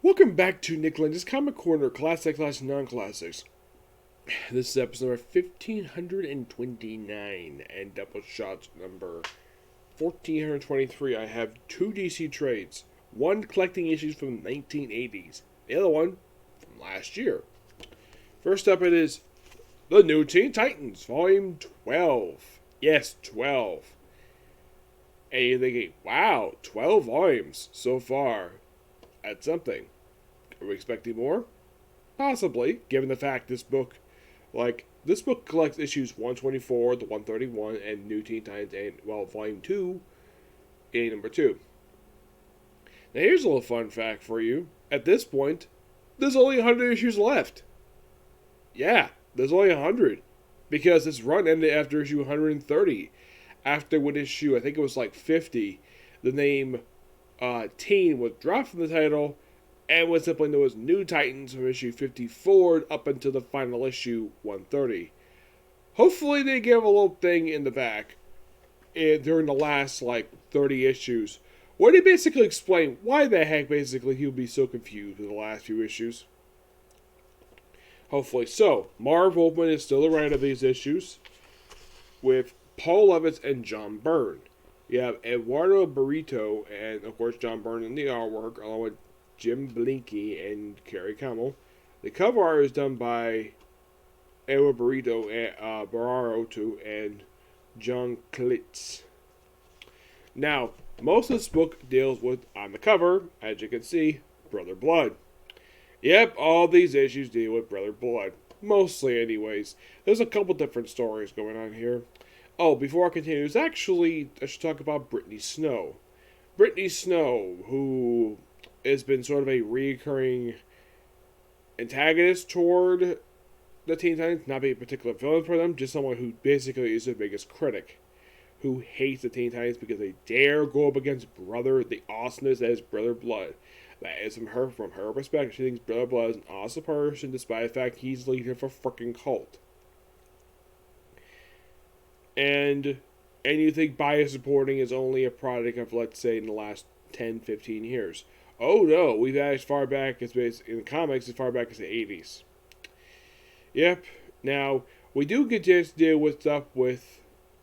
Welcome back to Nick Lenz's Comic Corner, Classic/Non-Classics. This is episode number 1529 and Doubleshot number 1423. I have two DC trades. One collecting issues from the 1980s, the other one from last year. First up it is The New Teen Titans, Volume 12. Yes, 12. And you're thinking, wow, 12 volumes so far. That's something. Are we expecting more? Possibly, given the fact this book collects issues 124 to 131 and New Teen Titans and, Volume 2, A number 2. Now here's a little fun fact for you. At this point, there's only 100 issues left. Yeah, there's only 100. Because this run ended after issue 130. After what issue, I think it was like 50, the name Teen was dropped from the title and was simply known as New Titans from issue 54 up until the final issue 130. Hopefully they give a little thing in the back during the last 30 issues where they basically explain why the heck basically he would be so confused with the last few issues. Hopefully so. Marv Wolfman is still the writer of these issues with Paul Levitz and John Byrne. You have Eduardo Barreto and, of course, John Byrne in the artwork, along with Jim Blinky and Kerry Campbell. The cover art is done by Eduardo Barreto and Barreto and John Klitz. Now, most of this book deals with, on the cover, as you can see, Brother Blood. Yep, all these issues deal with Brother Blood. Mostly, anyways. There's a couple different stories going on here. Oh, before I continue, I should talk about Brittany Snow. Brittany Snow, who has been sort of a recurring antagonist toward the Teen Titans, not being a particular villain for them, just someone who basically is their biggest critic, who hates the Teen Titans because they dare go up against the awesomeness that is Brother Blood. That is from her perspective. She thinks Brother Blood is an awesome person, despite the fact he's leader of a freaking cult. And you think bias reporting is only a product of, let's say, in the last 10, 15 years. Oh no, we've had as far back as in the comics as far back as the 80s. Yep. Now, we do get to deal with stuff with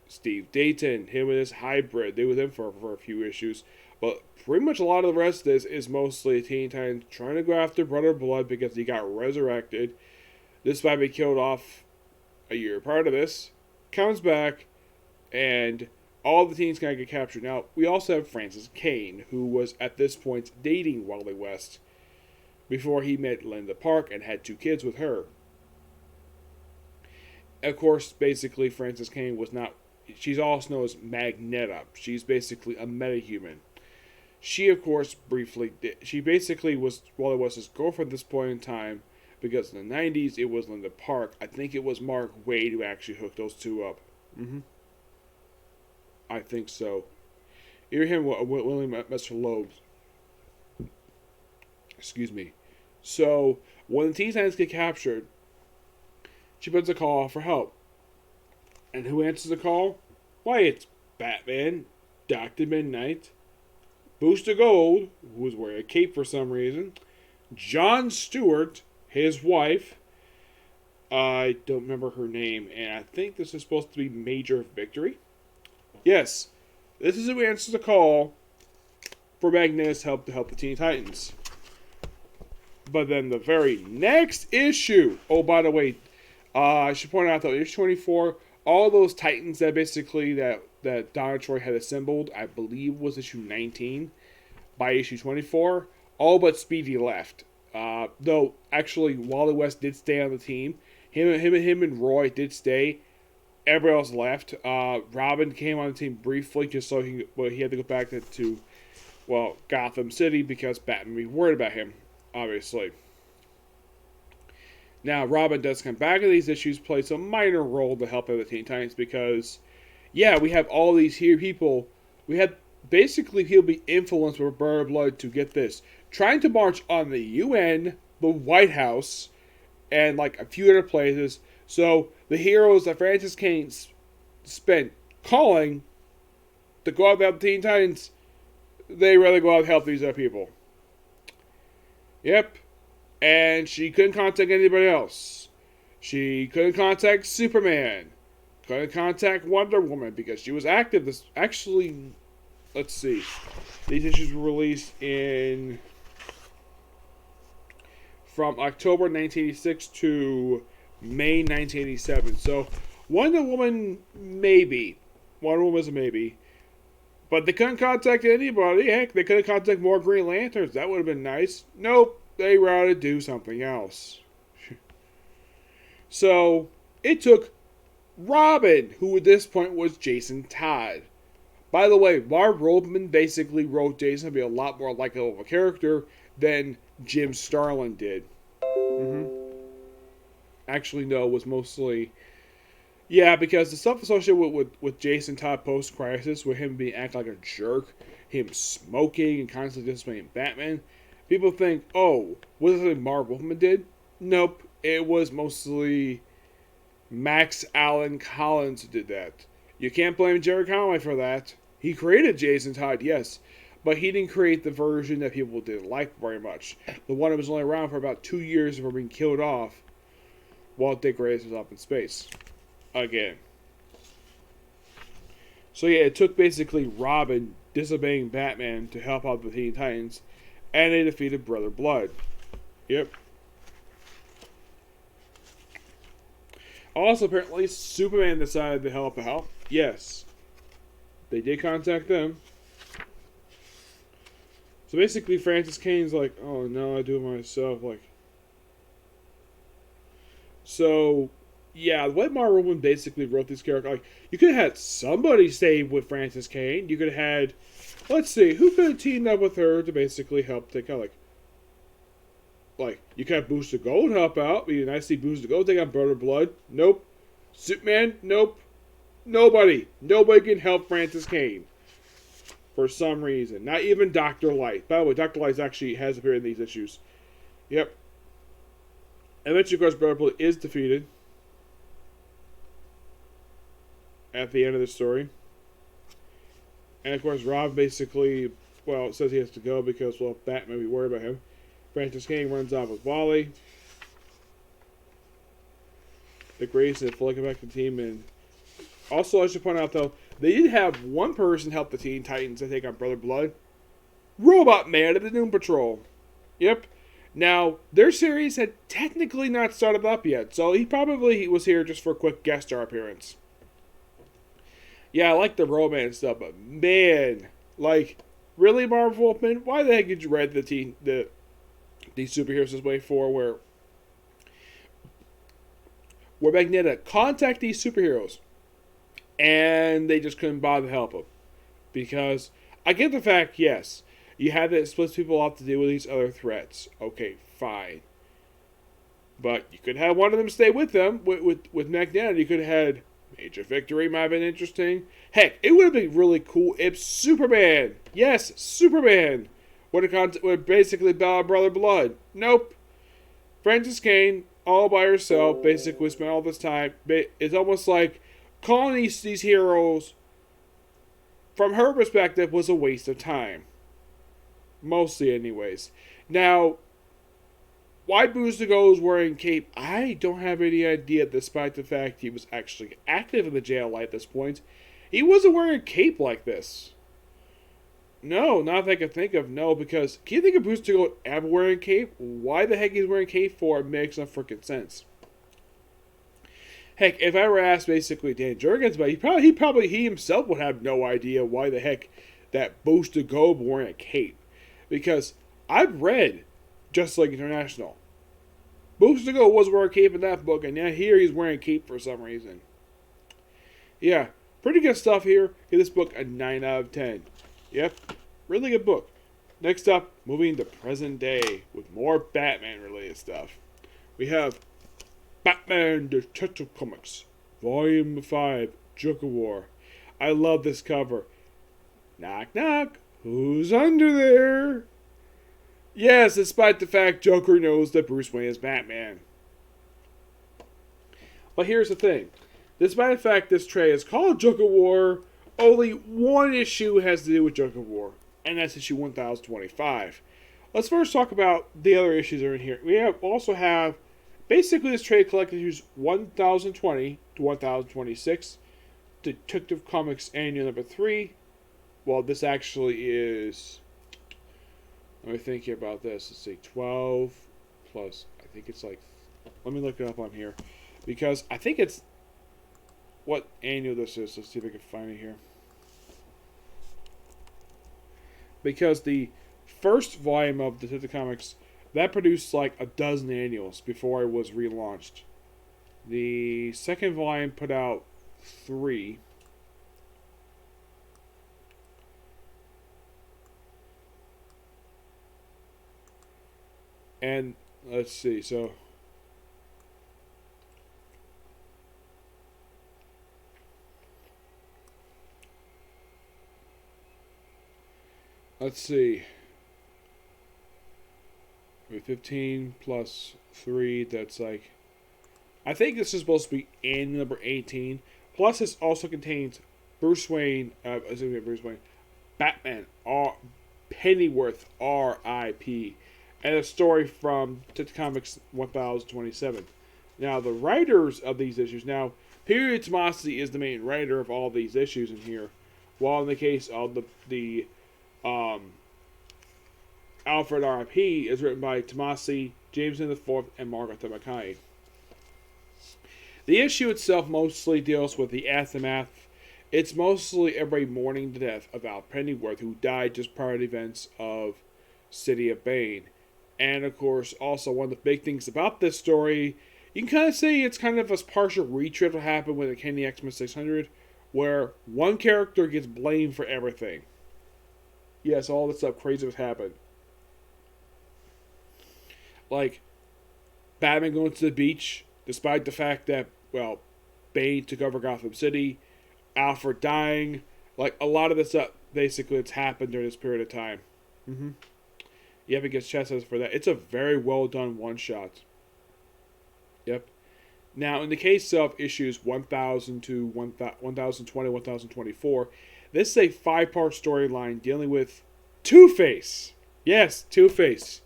Steve Dayton, him and his hybrid. They were with him for a few issues. But pretty much a lot of the rest of this is mostly Teen Titans trying to go after Brother Blood because he got resurrected. Despite being killed off a year prior to this. Comes back, and all the teens kind of get captured. Now, we also have Francis Kane, who was at this point dating Wally West before he met Linda Park and had 2 kids with her. Of course, basically, Francis Kane was not... She's also known as Magneta. She's basically a metahuman. She, of course, she basically was Wally West's girlfriend at this point in time, because in the 90s, it was Linda Park. I think it was Mark Waid who actually hooked those two up. I think so. Either him or William Mr. Loeb. Excuse me. So, when the Teen Titans get captured, she puts a call out for help. And who answers the call? Why, it's Batman, Dr. Midnight, Booster Gold, who was wearing a cape for some reason, John Stewart, his wife, I don't remember her name, and I think this is supposed to be Major Victory. Yes, this is who answers the call for Magneta's help to help the Teen Titans. But then the very next issue, oh, by the way, I should point out, though, issue 24, all those Titans that basically that Donna Troy had assembled, I believe was issue 19, by issue 24, all but Speedy left. Though, actually, Wally West did stay on the team. Him and Roy did stay. Everybody else left. Robin came on the team briefly, just so he had to go back to Gotham City because Batman would be worried about him, obviously. Now, Robin does come back in these issues, plays a minor role to help out the Teen Titans because, yeah, we have all these here people. We had basically he'll be influenced with Brother Blood to get this, trying to march on the UN, the White House, and a few other places. So the heroes that Francis Kane spent calling to go out and help the Teen Titans, they rather go out and help these other people. Yep. And she couldn't contact anybody else. She couldn't contact Superman. Couldn't contact Wonder Woman because she was active. This actually, let's see. These issues were released in from October 1986 to May 1987. So Wonder Woman, maybe. Wonder Woman is a maybe. But they couldn't contact anybody. Heck, they couldn't contact more Green Lanterns. That would have been nice. Nope. They rather do something else. So it took Robin, who at this point was Jason Todd. By the way, Marv Wolfman basically wrote Jason to be a lot more likable of a character than Jim Starlin did. Actually, no, it was mostly... Yeah, because the stuff associated with Jason Todd post-crisis, with him being acting like a jerk, him smoking and constantly disappointing Batman, people think, oh, was it something Marv Wolfman did? Nope, it was mostly Max Allan Collins who did that. You can't blame Jerry Conway for that. He created Jason Todd, yes, but he didn't create the version that people didn't like very much. The one that was only around for about 2 years before being killed off while Dick Grayson was up in space. Again. So yeah, it took basically Robin disobeying Batman to help out the Teen Titans, and they defeated Brother Blood. Yep. Also, apparently, Superman decided to help out. Yes. They did contact them. So basically, Francis Kane's like, oh no, I do it myself. Like, so, yeah, the way Marv Wolfman basically wrote this character, like, you could have had somebody stay with Francis Kane. You could have had, let's see, who could have teamed up with her to basically help take out, like, you could have Booster Gold help out. It'd be nice to see Booster Gold take out Brother Blood. Nope. Superman? Nope. Nobody can help Francis Kane. For some reason. Not even Dr. Light. By the way, Dr. Light actually has appeared in these issues. Yep. Eventually, of course, Brother Blood is defeated. At the end of the story. And of course, Rob basically, well, says he has to go because, well, Batman will be worried about him. Francis Kane runs off with Wally. Dick Grayson fully come back to the team. And also, I should point out, though, they did have one person help the Teen Titans to take on Brother Blood. Robot Man of the Doom Patrol. Yep. Now, their series had technically not started up yet, so he probably was here just for a quick guest star appearance. Yeah, I like the romance stuff, but man, like, really, Marv Wolfman? Why the heck did you write these superheroes this way for? Where Magneto contact these superheroes, and they just couldn't bother to help them. Because I get the fact, yes, you had to split people off to deal with these other threats. Okay, fine. But you could have one of them stay with them, with Magneto. You could have had Major Victory, might have been interesting. Heck, it would have been really cool if Superman, yes, Superman, would have basically battled Brother Blood. Nope. Francis Kane, all by herself, basically spent all this time. It's almost like calling these heroes, from her perspective, was a waste of time. Mostly, anyways. Now, why Booster Gold is wearing cape, I don't have any idea, despite the fact he was actually active in the JLI at this point. He wasn't wearing a cape like this. No, not that I can think of, no, because can you think of Booster Gold ever wearing a cape? Why the heck he's wearing a cape for makes no freaking sense. Heck, if I were asked basically Dan Jurgens about it, he himself would have no idea why the heck that Booster Gold wearing a cape. Because I've read Justice League International. Booster Gold was wearing a cape in that book, and now here he's wearing a cape for some reason. Yeah, pretty good stuff here. Give this book a 9 out of 10. Yep, really good book. Next up, moving to present day with more Batman-related stuff. We have Batman Detective Comics, Volume 5, Joker War. I love this cover. Knock, knock. Who's under there? Yes, despite the fact Joker knows that Bruce Wayne is Batman. But here's the thing. Despite the fact this tray is called Joker War, only one issue has to do with Joker War, and that's issue 1025. let's first talk about the other issues that are in here. We also have basically this trade collected issues 1020 to 1026, Detective Comics Annual number 3. Well, this actually is. Let me think here about this. Let's see, 12 plus. I think it's like. Let me look it up on here, because I think it's what annual this is. Let's see if I can find it here. Because the first volume of Detective Comics, that produced like a dozen annuals before it was relaunched. The second volume put out 3. And let's see, so let's see. 15 plus 3, that's like, I think this is supposed to be annual number 18. Plus, this also contains Bruce Wayne, Batman, Pennyworth, R.I.P., and a story from Detective Comics 1027. Now, the writers of these issues, now, Peter Tomasi is the main writer of all these issues in here, while in the case of the Alfred R.I.P. is written by Tomasi, Jameson IV, and Margaret Mackay. The issue itself mostly deals with the aftermath. It's mostly everybody mourning the death of Al Pennyworth, who died just prior to the events of City of Bane. And, of course, also one of the big things about this story, you can kind of say it's kind of a partial retread of what happened with the Candy X-Men 600, where one character gets blamed for everything. Yes, all this stuff crazy has happened. Like, Batman going to the beach, despite the fact that, well, Bane took over Gotham City, Alfred dying, like, a lot of this stuff, basically, it's happened during this period of time. Yep, gets chastised for that. It's a very well done one-shot. Yep. Now, in the case of issues 1000 to 1020, 1024, this is a 5-part storyline dealing with Two-Face. Yes, Two-Face.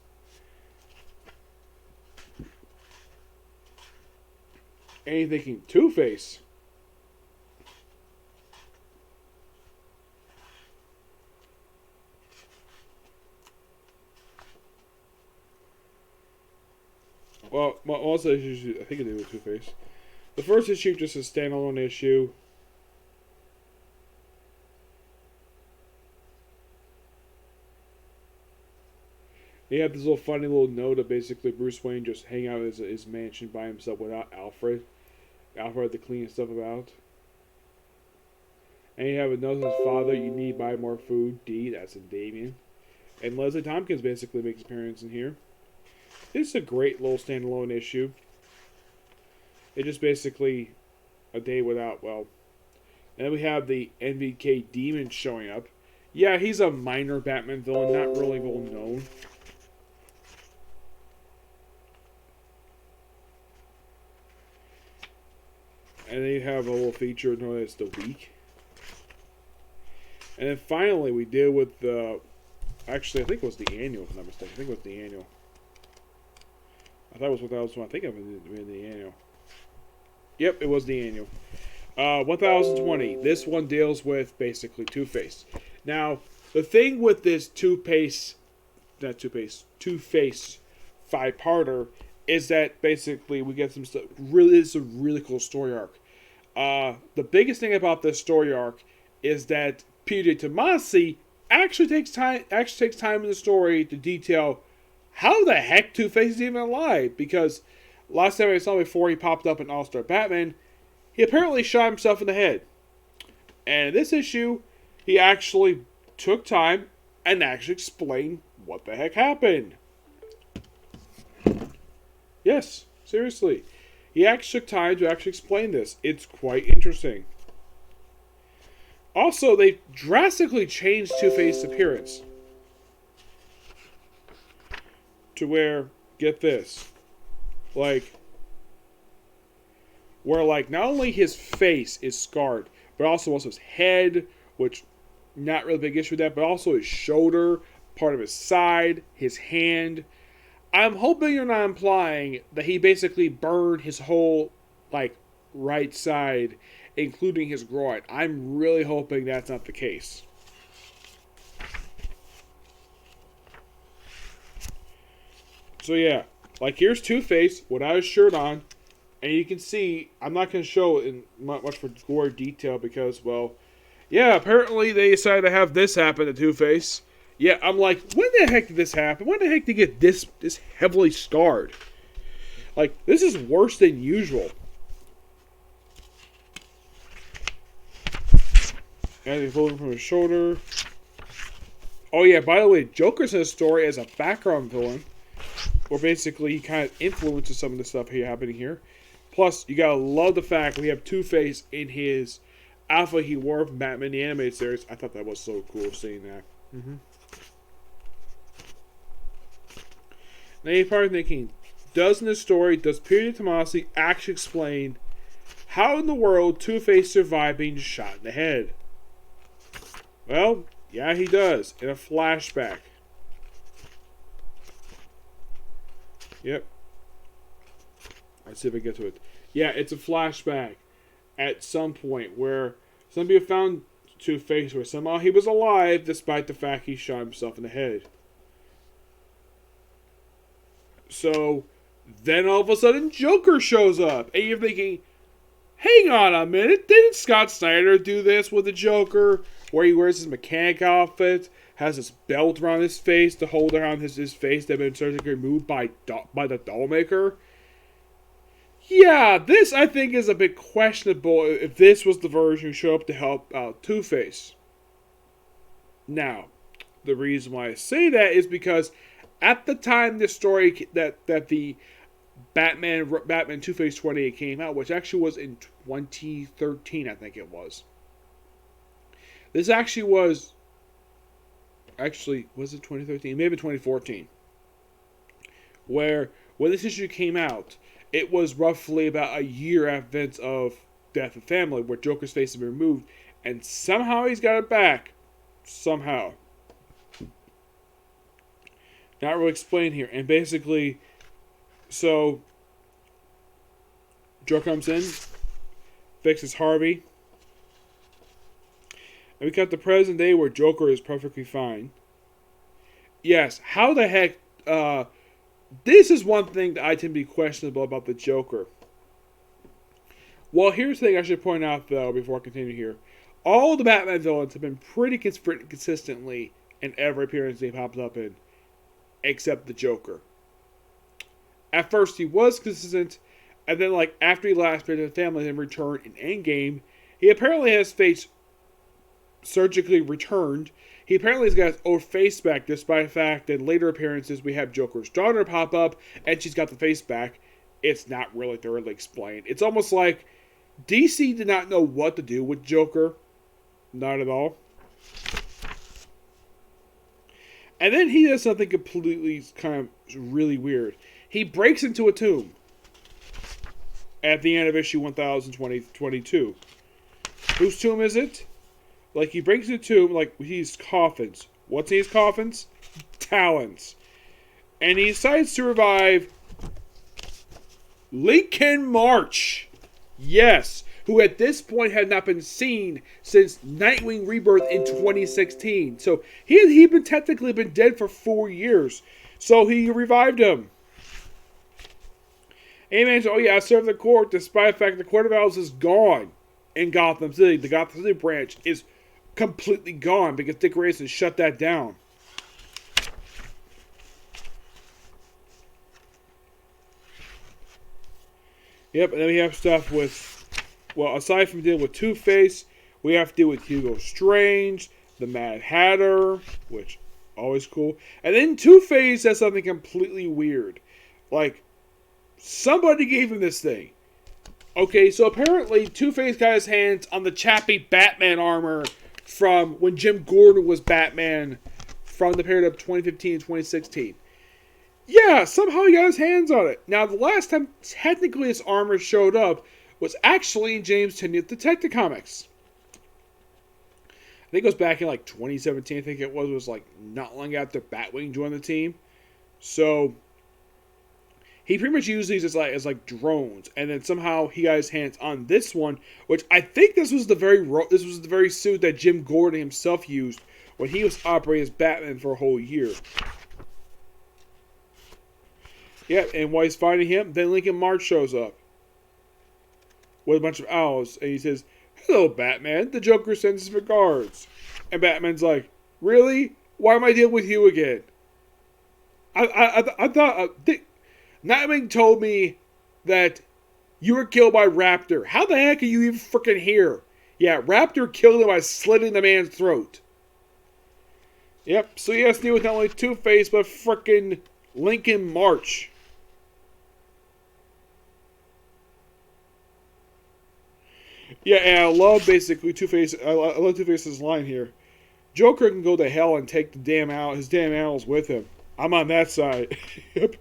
And you're thinking, Two-Face? Well, most of the issues, I think it did with Two-Face. The first issue, just a standalone issue. They have this little funny little note of basically Bruce Wayne just hanging out at his mansion by himself without Alfred. Alfred had to clean stuff about. And you have a note of his father, you need to buy more food. D, that's in Damien. And Leslie Tompkins basically makes an appearance in here. This is a great little standalone issue. It's just basically a day without, well. And then we have the NVK Demon showing up. Yeah, he's a minor Batman villain, not really well known. And then you have a little feature known as The Week. And then finally we deal with the... Actually, I think it was the annual, if I'm not mistaken. I think it was the annual. I thought it was 1001. I think it was the annual. Yep, it was the annual. 1020. This one deals with basically Two-Face. Now, the thing with this Two-Face 5-parter is that basically we get some stuff. Really, it's a really cool story arc. The biggest thing about this story arc is that Peter Tomasi actually takes time in the story to detail how the heck Two-Face is even alive. Because last time I saw him before he popped up in All-Star Batman, he apparently shot himself in the head. And in this issue, he actually took time and actually explained what the heck happened. Yes, seriously. He actually took time to actually explain this. It's quite interesting. Also, they drastically changed Two-Face's appearance. To where, get this, where not only his face is scarred, but also his head, which not really a big issue with that, but also his shoulder, part of his side, his hand. I'm hoping you're not implying that he basically burned his whole, like, right side, including his groin. I'm really hoping that's not the case. So yeah, like here's Two-Face without his shirt on, and you can see, I'm not going to show it in much for gore detail because, well, yeah, apparently they decided to have this happen to Two-Face. Yeah, I'm like, when the heck did this happen? When the heck did he get this heavily scarred? Like, this is worse than usual. And he's holding from his shoulder. Oh yeah, by the way, Joker's in a story as a background villain, where basically he kind of influences some of the stuff happening here. Plus, you gotta love the fact we have Two-Face in his outfit he wore from Batman the Animated Series. I thought that was so cool seeing that. Now you're probably thinking, does Peter Tomasi actually explain how in the world Two-Face survived being shot in the head? Well, yeah, he does, in a flashback. Yep. Let's see if I get to it. Yeah, it's a flashback at some point where some people found Two-Face where somehow he was alive despite the fact he shot himself in the head. So, then all of a sudden Joker shows up. And you're thinking, hang on a minute, didn't Scott Snyder do this with the Joker? Where he wears his mechanic outfit, has this belt around his face to hold around his face that had been surgically removed by the doll maker? Yeah, this I think is a bit questionable if this was the version who showed up to help out Two-Face. Now, the reason why I say that is because at the time this story that the Batman Two-Face 28 came out, which actually was in 2013, I think it was. This actually was it 2013? Maybe 2014. When this issue came out, it was roughly about a year after events of Death of Family, where Joker's face had been removed, and somehow he's got it back. Somehow. Not really explained here. And basically, so Joker comes in, fixes Harvey. And we got the present day where Joker is perfectly fine. Yes, how the heck... this is one thing that I tend to be questionable about the Joker. Well, here's the thing I should point out, though, before I continue here. All the Batman villains have been pretty consistently in every appearance they popped up in, except the Joker. At first, he was consistent, and then, like, after he last appeared in the family and returned in Endgame, he apparently has his face surgically returned. He apparently has got his old face back, despite the fact that in later appearances we have Joker's daughter pop up, and she's got the face back. It's not really thoroughly explained. It's almost like DC did not know what to do with Joker. Not at all. And then he does something completely kind of really weird. He breaks into a tomb at the end of issue 1022. Whose tomb is it? Like, he breaks into a tomb, like, he's coffins. What's in his coffins? Talons. And he decides to revive Lincoln March. Yes. Who at this point had not been seen since Nightwing Rebirth in 2016. So he'd been technically been dead for 4 years. So he revived him. And he mentioned, oh yeah, I served the court, despite the fact the Court of Owls is gone in Gotham City. The Gotham City branch is completely gone because Dick Grayson shut that down. Yep, and then we have stuff with, well, aside from dealing with Two-Face, we have to deal with Hugo Strange, the Mad Hatter, which, always cool. And then Two-Face has something completely weird. Like, somebody gave him this thing. Okay, so apparently Two-Face got his hands on the chappy Batman armor from when Jim Gordon was Batman from the period of 2015 and 2016. Yeah, somehow he got his hands on it. Now, the last time technically his armor showed up was actually in James Tynion's Detective Comics. think it goes back in like 2017. I think it was like not long after Batwing joined the team. So he pretty much used these as like drones, and then somehow he got his hands on this one, which I think this was the very suit that Jim Gordon himself used when he was operating as Batman for a whole year. Yeah, and while he's fighting him, then Lincoln March shows up with a bunch of owls, and he says, "Hello, Batman. The Joker sends his regards." And Batman's like, "Really? Why am I dealing with you again?" I thought Nightwing told me that you were killed by Raptor. How the heck are you even freaking here? Yeah, Raptor killed him by slitting the man's throat. Yep, so he has to deal with not only Two-Face, but freaking Lincoln March. Yeah, and I love basically Two-Face. I love Two-Face's line here. Joker can go to hell and take his damn owls with him. I'm on that side. Yep.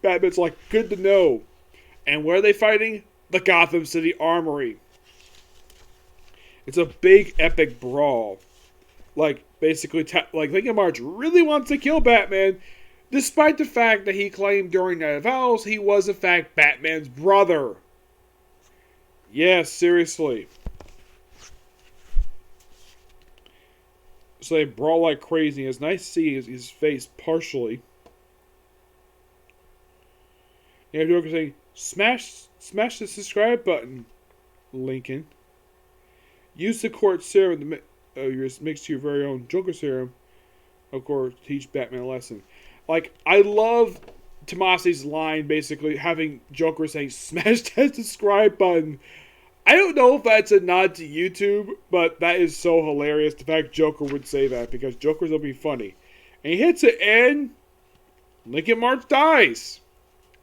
Batman's like, good to know. And where are they fighting? The Gotham City Armory. It's a big, epic brawl. Like, basically, Lincoln March really wants to kill Batman, despite the fact that he claimed during Night of Owls he was, in fact, Batman's brother. Yeah, seriously. So they brawl like crazy. It's nice to see his face partially. You have Joker saying, smash the subscribe button, Lincoln. Use the court serum to mix your very own Joker serum, of course, to teach Batman a lesson. Like, I love Tomasi's line, basically, having Joker saying, smash that subscribe button. I don't know if that's a nod to YouTube, but that is so hilarious. The fact Joker would say that, because Joker's will be funny. And he hits it, and Lincoln March dies.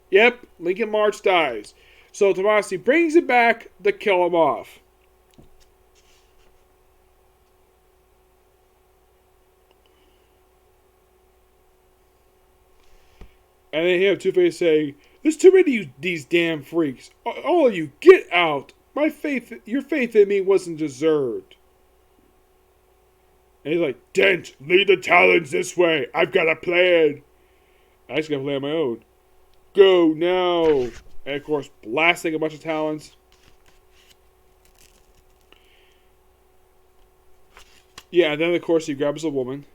Yep, Lincoln March dies. So Tomasi brings it back to kill him off. And then you have Two-Face saying, there's too many of these damn freaks. All of you, get out. Your faith in me wasn't deserved. And he's like, Dent, lead the Talons this way. I've got a plan. I just got a plan on my own. Go now. And of course, blasting a bunch of Talons. Yeah, and then of course he grabs a woman.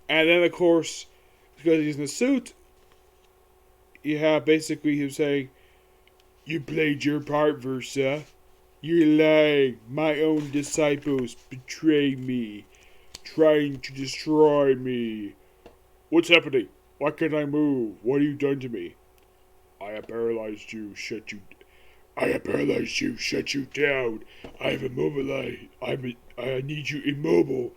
And then of course, because he's in a suit, you have basically him saying, you played your part, Versa. You're lying. My own disciples betray me, trying to destroy me. What's happening? Why can't I move? What have you done to me? I have paralyzed you, shut you down. I have immobilized. I need you immobile.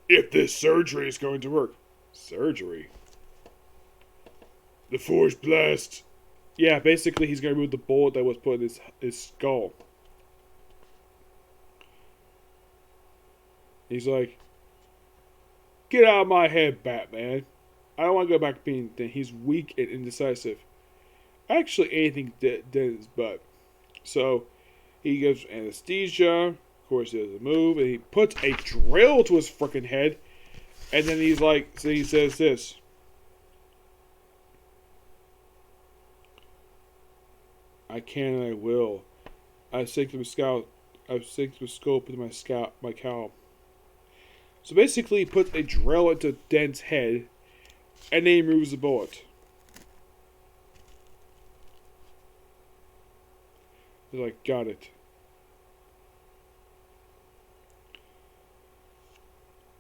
If this surgery is going to work. Surgery? The Force Blast. Yeah, basically he's going to remove the bullet that was put in his skull. He's like, get out of my head, Batman. I don't want to go back to being thin. He's weak and indecisive. Actually, anything dead is but. So, he gives anesthesia. Of course, he doesn't move. And he puts a drill to his freaking head. And then he's like, so he says this. I can and I will. I sink the scope into my cowl. So basically, he puts a drill into Dent's head, and then he removes the bullet. He's like, got it.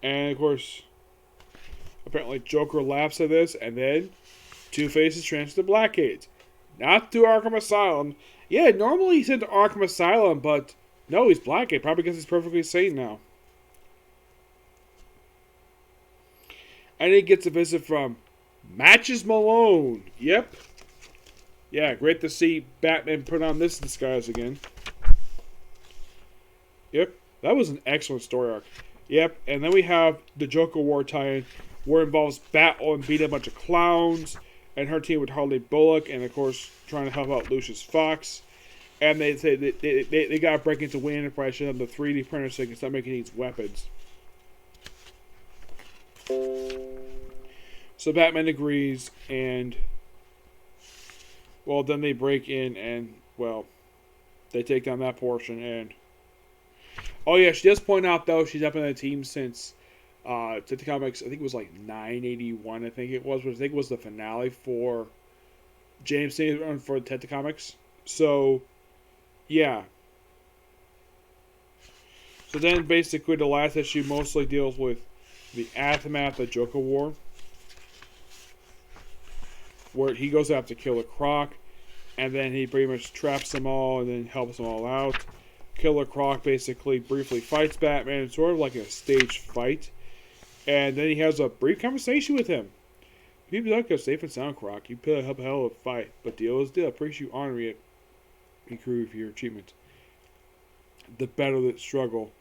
And of course, apparently Joker laughs at this, and then Two-Face is transferred to Blackgate. Not to Arkham Asylum. Yeah, normally he's sent to Arkham Asylum, but no, he's Blackgate. Probably because he's perfectly sane now. And he gets a visit from Matches Malone. Yep. Yeah, great to see Batman put on this disguise again. Yep, that was an excellent story arc. Yep, and then we have the Joker War tie-in, where it involves Battle and beat a bunch of clowns, and her team with Harley Bullock, and of course, trying to help out Lucius Fox. And they say they got to break into Wayne Enterprise on the 3D printer so they can start making these weapons. So Batman agrees, and well, then they break in and, well, they take down that portion. And oh yeah, she does point out though she's up in the team since Detective Comics. I think it was like 981. I think it was, which I think was the finale for James Tennant's run for Detective Comics. So yeah. So then basically the last issue mostly deals with the aftermath of Joker War, where he goes after Killer Croc, and then he pretty much traps them all and then helps them all out. Killer Croc basically briefly fights Batman. It's sort of like a staged fight. And then he has a brief conversation with him. If you like a safe and sound, Croc, you put up a hell of a fight. But deal is deal. I appreciate you honoring it. Improve your achievement. The battle that struggle.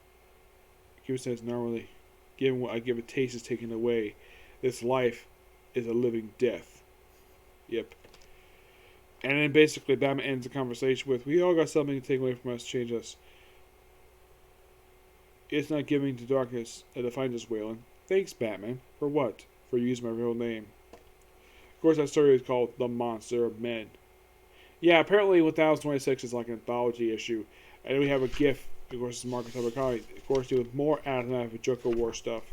He says normally, given what I give a taste is taken away. This life is a living death. Yep. And then basically Batman ends the conversation with, we all got something to take away from us, change us. It's not giving to darkness that defines us, Wayland. Thanks, Batman. For what? For using my real name. Of course, that story is called The Monster of Men. Yeah, apparently 1026 is like an anthology issue. And then we have a GIF, of course, it's Marcus Abercrombie, of course, dealing with more aftermath of Joker War stuff.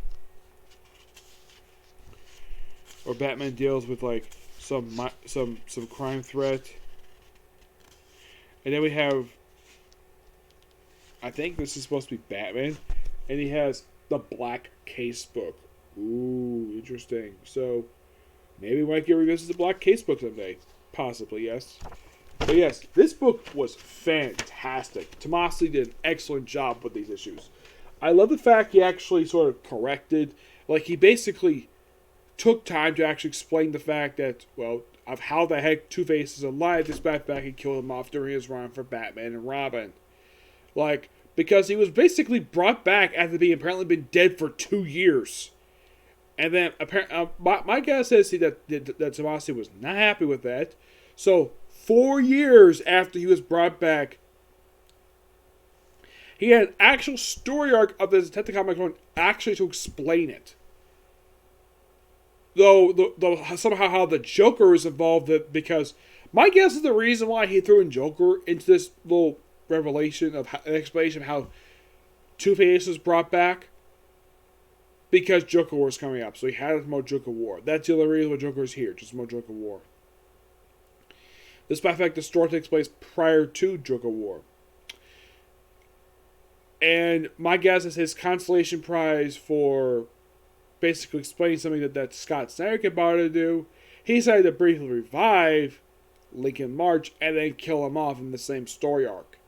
Where Batman deals with like some crime threat. And then we have, I think this is supposed to be Batman, and he has the Black Casebook. Ooh, interesting. So maybe we might get revisit the Black Casebook someday. Possibly, yes. But yes, this book was fantastic. Tomasi did an excellent job with these issues. I love the fact he actually sort of corrected, like he basically took time to actually explain the fact that, well, of how the heck Two-Face is alive despite the fact he killed him off during his run for Batman and Robin. Like, because he was basically brought back after being apparently been dead for 2 years. And then, my guess is that Tomasi was not happy with that. So, 4 years after he was brought back, he had an actual story arc of the Detective Comics one actually to explain it. Though somehow how the Joker is involved, because my guess is the reason why he threw in Joker into this little revelation of an explanation of how Two-Face was brought back, because Joker War is coming up, so he had to promote Joker War. That's the only reason why Joker is here, just to promote Joker War. Despite the fact the story takes place prior to Joker War. And my guess is his consolation prize for basically explaining something that Scott Snyder could bother to do, he decided to briefly revive Lincoln March and then kill him off in the same story arc.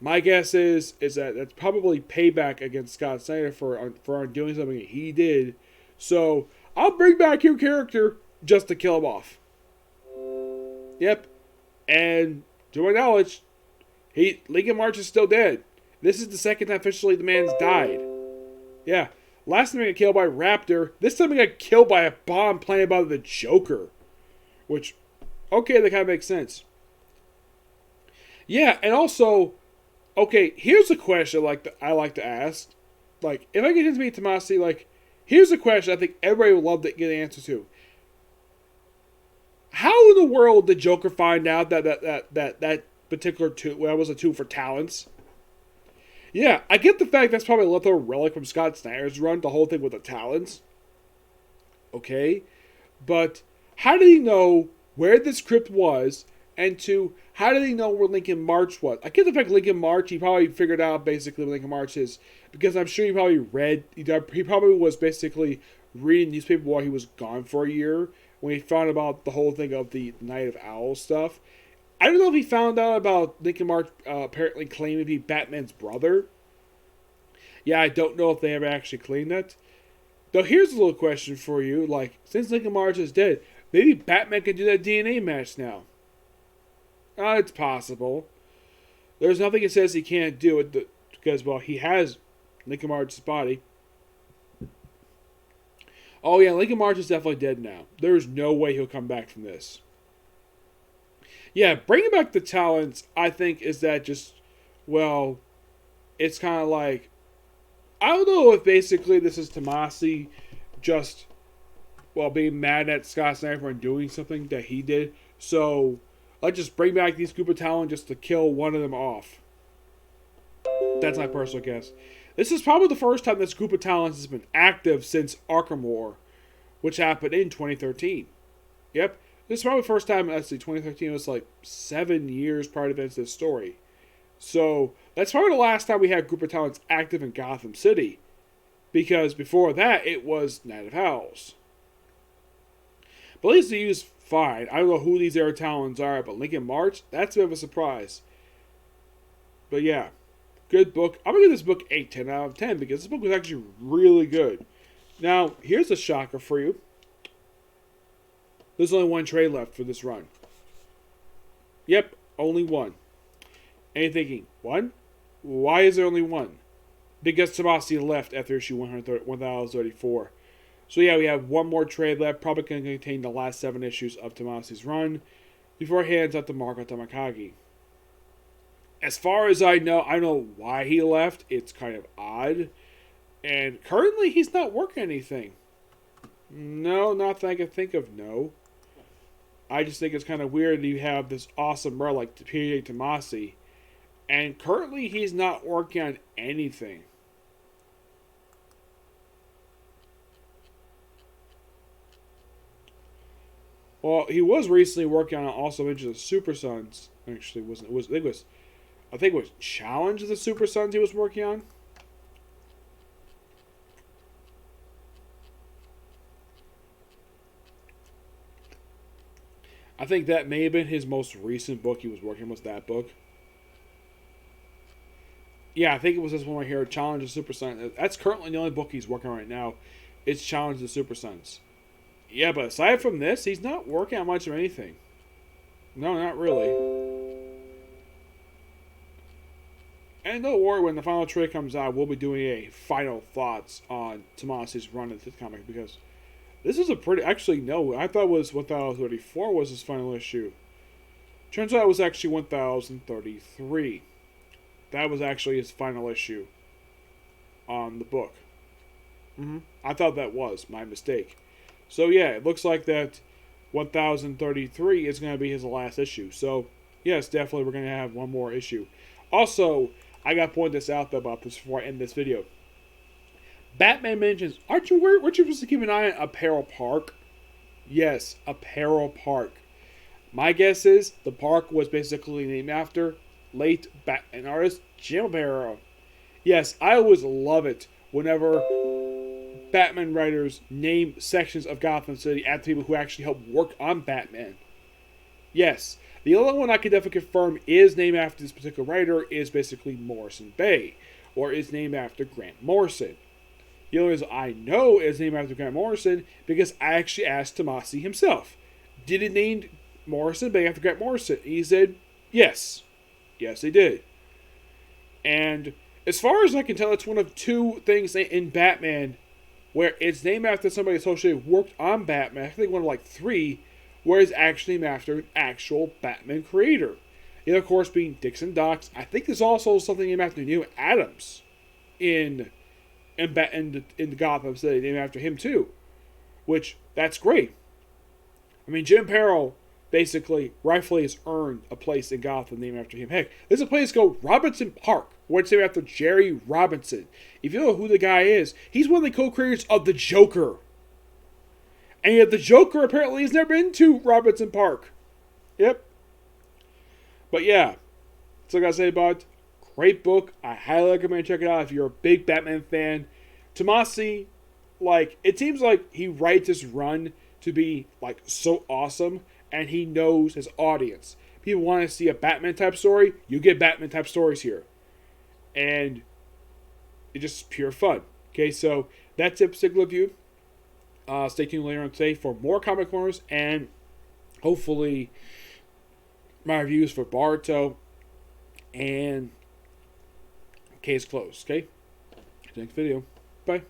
My guess is that that's probably payback against Scott Snyder for undoing something he did. So I'll bring back your character just to kill him off. Yep. And to my knowledge, Lincoln March is still dead. This is the second time officially the man's died. Yeah. Last time he got killed by Raptor. This time he got killed by a bomb planted by the Joker. Which, okay, that kind of makes sense. Yeah, and also, okay, here's a question I like to ask. Like, if I get into me Tomasi, like, here's a question I think everybody would love to get an answer to. How in the world did Joker find out that particular tool, well, was a tool for talents? Yeah, I get the fact that's probably a leftover relic from Scott Snyder's run, the whole thing with the talons. Okay, but how did he know where this crypt was, and two, how did he know where Lincoln March was? I get the fact Lincoln March, he probably figured out basically where Lincoln March is, because I'm sure he probably was basically reading newspaper while he was gone for a year, when he found about the whole thing of the Night of Owls stuff. I don't know if he found out about Lincoln March apparently claiming to be Batman's brother. Yeah, I don't know if they ever actually claimed that. Though here's a little question for you. Like, since Lincoln March is dead, maybe Batman can do that DNA match now. It's possible. There's nothing that says he can't do it because, well, he has Lincoln March's body. Oh yeah, Lincoln March is definitely dead now. There's no way he'll come back from this. Yeah, bringing back the talents, I think, is that just, well, it's kind of like, I don't know if basically this is Tomasi just, well, being mad at Scott Snyder for doing something that he did. So, let's just bring back these group of talent just to kill one of them off. That's my personal guess. This is probably the first time this group of talents has been active since Arkham War, which happened in 2013. Yep. This is probably the first time, let's see, 2013 was like 7 years prior to events of this story. So, that's probably the last time we had a group of talents active in Gotham City. Because before that, it was Night of Owls. But at least they use fine. I don't know who these air talents are, but Lincoln March, that's a bit of a surprise. But yeah, good book. I'm going to give this book a 10 out of 10 because this book was actually really good. Now, here's a shocker for you. There's only one trade left for this run. Yep, only one. And you're thinking, one? Why is there only one? Because Tomasi left after issue 1034. So yeah, we have one more trade left, probably going to contain the last 7 issues of Tomasi's run, before he hands out to Marco Tamakagi. As far as I don't know why he left. It's kind of odd. And currently, he's not working anything. No, not that I can think of, no. I just think it's kind of weird that you have this awesome run like P.J. Tomasi, and currently he's not working on anything. Well, he was recently working on also Images of Super Sons. Actually, wasn't it? I think it was Challenge of the Super Sons he was working on. I think that may have been his most recent book he was working on, was that book. Yeah, I think it was this one right here, Challenge of the Super Sons. That's currently the only book he's working on right now. It's Challenge of the Super Sons. Yeah, but aside from this, he's not working on much of anything. No, not really. And don't worry, when the final trade comes out, we'll be doing a final thoughts on Tomasi's run of this comic, because this is a pretty... Actually, no, I thought it was 1034 was his final issue. Turns out it was actually 1033. That was actually his final issue on the book. I thought that was my mistake. So yeah, it looks like that 1033 is going to be his last issue. So yes, definitely we're going to have one more issue. Also, I got to point this out though about this before I end this video. Batman mentions, weren't you supposed to keep an eye on Apparel Park? Yes, Apparel Park. My guess is the park was basically named after late Batman artist Jim Aparo. Yes, I always love it whenever Batman writers name sections of Gotham City after people who actually helped work on Batman. Yes, the only one I can definitely confirm is named after this particular writer is basically Morrison Bay, or is named after Grant Morrison. The only reason I know is named after Grant Morrison because I actually asked Tomasi himself, did it name Morrison Bay after Grant Morrison? And he said, yes. Yes, they did. And as far as I can tell, it's one of 2 things in Batman where it's named after somebody associated worked on Batman. I think one of like 3 where it's actually named after an actual Batman creator. The other, of course, being Dixon Docks. I think there's also something named after Neil Adams in the Gotham City, named after him too. Which, that's great. I mean, Jim Aparo basically rightfully has earned a place in Gotham named after him. Heck, there's a place called Robinson Park, where it's named after Jerry Robinson. If you know who the guy is, he's one of the co-creators of the Joker. And yet the Joker apparently has never been to Robinson Park. Yep. But yeah, that's what I gotta say about it. Great book. I highly recommend check it out if you're a big Batman fan. Tomasi, it seems like he writes this run to be so awesome, and he knows his audience. People want to see a Batman type story, you get Batman type stories here. And it's just pure fun. Okay, so that's it, particular review. Stay tuned later on today for more comic corners and hopefully my reviews for Boruto and Case Closed. Okay, next video. Bye.